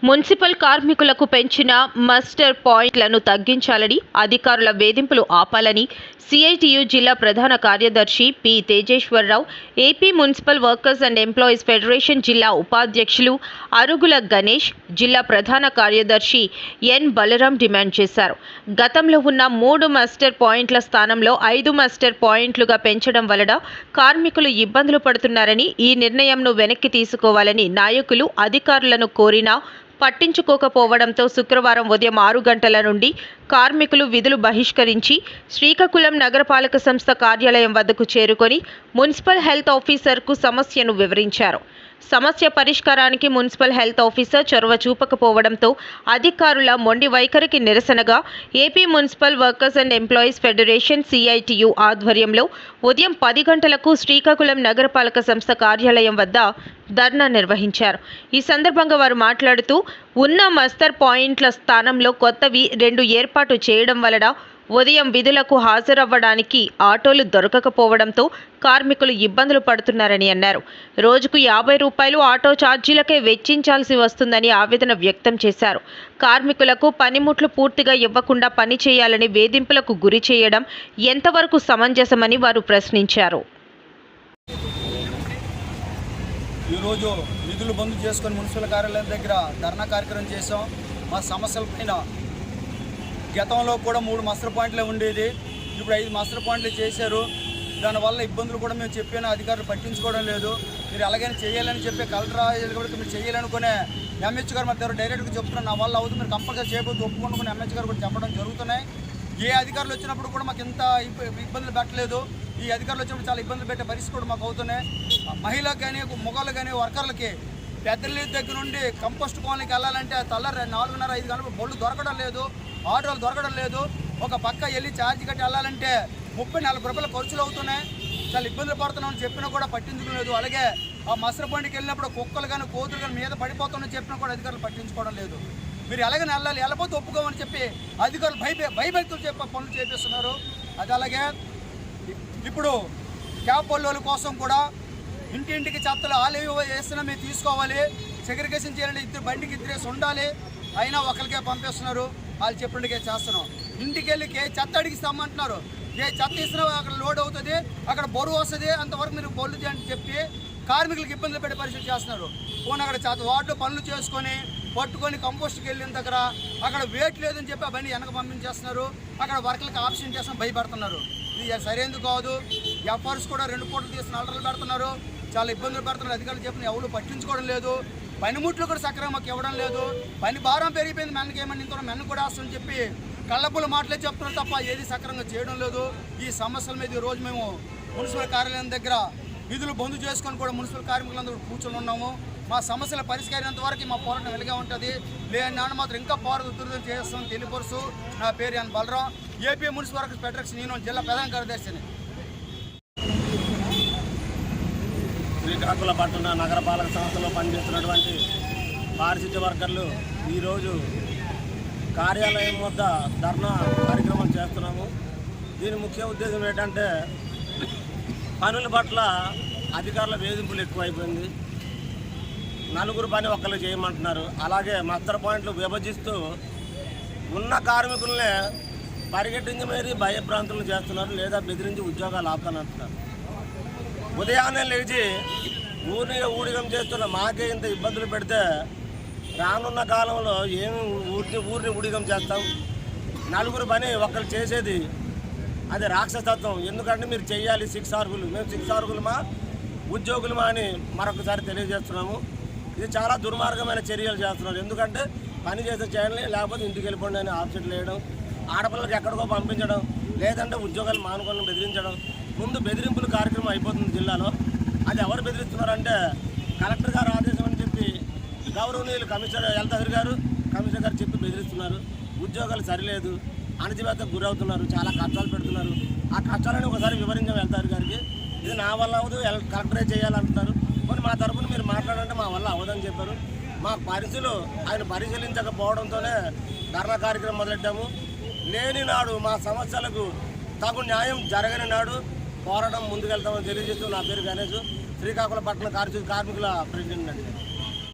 Municipal కార్మికులకు పెంచిన master పాయింట్లను తగ్గించాలని, అధికారుల వేధింపులు ఆపాలని సిఐటియు జిల్లా ప్రధాన కార్యదర్శి P Tejeswara Rao, AP municipal workers and employees federation జిల్లా ఉపాధ్యక్షులు అరుగుల గణేష్, జిల్లా ప్రధాన కార్యదర్శి ఎన్ బలరాం డిమాండ్ చేశారు. గతంలో ఉన్న 3 మాస్టర్ పాయింట్ల స్థానంలో 5 మాస్టర్ పాయింట్లుగా పెంచడం వలన కార్మికులు ఇబ్బందులు పడుతున్నారని, ఈ నిర్ణయంను వెనక్కి తీసుకోవాలని నాయకులు అధికారులను కోరినా పట్టించుకోకపోవడంతో శుక్రవారం ఉదయం 6 గంటల నుండి కార్మికులు విధులు బహిష్కరించి శ్రీకాకుళం నగరపాలక సంస్థ కార్యాలయం వద్దకు చేరుకొని మున్సిపల్ హెల్త్ ఆఫీసర్కు సమస్యను వివరించారు. సమస్య పరిష్కారానికి మున్సిపల్ హెల్త్ ఆఫీసర్ చొరవ చూపకపోవడంతో అధికారుల మొండి వైఖరికి నిరసనగా AP municipal workers and employees federation CITU ఆధ్వర్యంలో ఉదయం 10 గంటలకు శ్రీకాకుళం నగరపాలక సంస్థ కార్యాలయం వద్ద ధర్నా నిర్వహించారు. ఈ సందర్భంగా వారు మాట్లాడుతూ, ఉన్న మాస్టర్ పాయింట్ల స్థానంలో కొత్తవి 2 ఏర్పాటు చేయడం వలన ఉదయం విధులకు హాజరవ్వడానికి ఆటోలు దొరకకపోవడంతో కార్మికులు ఇబ్బందులు పడుతున్నారని అన్నారు. రోజుకు 50 రూపాయలు ఆటో ఛార్జీలకే వెచ్చించాల్సి వస్తుందని ఆవేదన వ్యక్తం చేశారు. కార్మికులకు పనిముట్లు పూర్తిగా ఇవ్వకుండా పని చేయాలని వేధింపులకు గురి చేయడం ఎంతవరకు సమంజసమని వారు ప్రశ్నించారు. ఈరోజు విధులు బంద్ చేసుకొని మున్సిపల్ కార్యాలయం దగ్గర ధర్నా కార్యక్రమం చేసాం. మా సమస్యల పైన గతంలో కూడా 3 మాస్టర్ పాయింట్లే ఉండేది, ఇప్పుడు 5 మాస్టర్ పాయింట్లు చేశారు. దానివల్ల ఇబ్బందులు కూడా మేము చెప్పిన అధికారులు పట్టించుకోవడం లేదు. మీరు ఎలాగైనా చేయాలని చెప్పి కలెక్టర్ కూడా మీరు చేయాలనుకునే ఎంహెచ్ గారు మా డైరెక్ట్గా చెప్తున్నారు, నా వల్ల అవుతుంది, మీరు కంపల్సరీ చేయబోతు ఒప్పుకుంటుకుని ఎంహెచ్ గారు కూడా చెప్పడం జరుగుతున్నాయి. ఏ అధికారులు వచ్చినప్పుడు కూడా మాకు ఇంత ఇబ్బందులు పెట్టలేదు. ఈ అధికారులు వచ్చినప్పుడు చాలా ఇబ్బందులు పెట్టే పరిస్థితి కూడా మాకు అవుతున్నాయి. మహిళలకు కానీ మగవాళ్ళకి కానీ వర్కర్లకి పెద్దల దగ్గర నుండి కంపోస్ట్ కాలనీకి వెళ్ళాలంటే తెల్లారి 4:30-5 గంటలకు బళ్ళు దొరకడం లేదు, ఆటోలు దొరకడం లేదు. ఒక పక్క వెళ్ళి ఛార్జ్ కట్టి వెళ్ళాలంటే 30-40 రూపాయలు ఖర్చులు అవుతున్నాయి. చాలా ఇబ్బందులు పడుతున్నామని చెప్పినా కూడా పట్టించుకోలేదు. అలాగే ఆ మాస్టర్ పాయింట్కి వెళ్ళినప్పుడు కుక్కలు కానీ కోతులు కానీ మీద పడిపోతున్నాయని చెప్పినా కూడా అధికారులు పట్టించుకోవడం లేదు. మీరు ఎలాగైనా వెళ్ళాలి, వెళ్ళకపోతే ఒప్పుకోమని చెప్పి అధికారులు భయభక్తులు చెప్పి పనులు చేపిస్తున్నారు. అది అలాగే ఇప్పుడు క్యాబ్ పల్లెల కోసం కూడా ఇంటింటికి చెత్తలు ఆలేవి వేస్తున్నా మేము తీసుకోవాలి, సెగ్రిగేషన్ చేయాలంటే 2 బండికి 2 ఉండాలి, అయినా ఒకరికే పంపిస్తున్నారు. వాళ్ళు చెప్పినట్టుగా చేస్తున్నాం. ఇంటికి వెళ్ళి చెత్త అడిగిస్తామంటున్నారు. చెత్త ఇస్తున్నా అక్కడ లోడ్ అవుతుంది, అక్కడ బరువు వస్తుంది, అంతవరకు మీరు బొల్లు అని చెప్పి కార్మికులకు ఇబ్బందులు పెట్టే పరిస్థితి చేస్తున్నారు. పోనీ అక్కడ వార్డు పనులు చేసుకొని పట్టుకొని కంపోస్ట్కి వెళ్ళిన దగ్గర అక్కడ వెయిట్ లేదని చెప్పి ఆ బండి వెనక పంపించేస్తున్నారు. అక్కడ వర్కర్లకు ఆప్షన్ చేస్తున్నా భయపడుతున్నారు. ఇది సరైనది కాదు. ఎఫర్స్ కూడా 2 పూటలు తీసిన అలటలు పెడుతున్నారు, చాలా ఇబ్బందులు పెడుతున్నారు. అధికారులు చెప్పిన ఎవరు పట్టించుకోవడం లేదు. పనిముట్లు కూడా సక్రమంగా మాకు ఇవ్వడం లేదు. పని భారం పెరిగిపోయింది, మెన్నకి ఏమని ఇంత మెన్న కూడా వస్తుందని చెప్పి కళ్ళపుల మాటలే చెప్తున్నారు తప్ప ఏది సక్రమంగా చేయడం లేదు. ఈ సమస్యల మీద ఈరోజు మేము మున్సిపల్ కార్యాలయం దగ్గర విధులు బంద్ చేసుకొని కూడా మున్సిపల్ కార్మికులందరూ కూర్చొని ఉన్నాము. మా సమస్యల పరిష్కరించేంత వరకు మా పోరాటం వెలుగా ఉంటుంది. లేని నాన్న మాత్రం ఇంకా పోరాటం చేస్తామని తెలియపరుస్తూ, నా పేరు N Balaram, AP municipal workers federation union జిల్లా ప్రధాన కార్యదర్శిని. శ్రీకాకుళం పట్టణ నగరపాలక సంస్థలో పనిచేస్తున్నటువంటి పారిశుద్ధ్య వర్కర్లు ఈరోజు కార్యాలయం వద్ద ధర్నా కార్యక్రమం చేస్తున్నాము. దీని ముఖ్య ఉద్దేశం ఏంటంటే పనుల పట్ల అధికారుల వేధింపులు ఎక్కువైపోయింది. 4 పని ఒక్కరు చేయమంటున్నారు. అలాగే మాస్టర్ పాయింట్లు విభజిస్తూ ఉన్న కార్మికులనే పరిగెట్టించి మరీ భయప్రాంతులు చేస్తున్నారు, లేదా బెదిరించి ఉద్యోగాలు ఆపుతానంటున్నారు. ఉదయాన్నే లేచి ఊరిని ఊడిగం చేస్తున్న మాకే ఇంత ఇబ్బందులు పెడితే రానున్న కాలంలో ఏమి ఊరిని ఊడిగం చేస్తాం? 4 పని ఒక్కరు చేసేది అది రాక్షసత్వం. ఎందుకంటే మీరు చెయ్యాలి 6 అరుగులు, మేము 6 అరుగులమా ఉద్యోగులమా అని మరొకసారి తెలియజేస్తున్నాము. ఇది చాలా దుర్మార్గమైన చర్యలు చేస్తున్నారు. ఎందుకంటే పని చేసే చేయాలి, లేకపోతే ఇంటికి వెళ్ళిపోండి అని ఆప్షన్లు వేయడం, ఆడపిల్లలకు ఎక్కడికో పంపించడం, లేదంటే ఉద్యోగాలు మానుకోవాలని బెదిరించడం. ముందు బెదిరింపుల కార్యక్రమం అయిపోతుంది జిల్లాలో. అది ఎవరు బెదిరిస్తున్నారంటే కలెక్టర్ గారు ఆదేశం అని చెప్పి గౌరవనీయులు కమిషనర్ హెల్త్ గారు చెప్పి బెదిరిస్తున్నారు. ఉద్యోగాలు సరిలేదు, అణచివేతకు గురవుతున్నారు, చాలా కష్టాలు పెడుతున్నారు. ఆ కష్టాలని ఒకసారి వివరించాం హెల్త్ గారికి. ఇది నా వల్ల అవ్వదు, కలెక్టరే చేయాలంటున్నారు. మరి మా తరఫున మీరు మాట్లాడంటే మా వల్ల అవ్వదని చెప్పారు. మా ఆయన పరిశీలించకపోవడంతోనే ధర్నా కార్యక్రమం మొదలెట్టాము. లేని నాడు మా సమస్యలకు తగు న్యాయం జరగని నాడు పోరాటం ముందుకెళ్తామని తెలియజేస్తూ నా పేరు గణేష్, శ్రీకాకుళం పట్టణ కార్మికుల ప్రెసిడెంట్ అండి.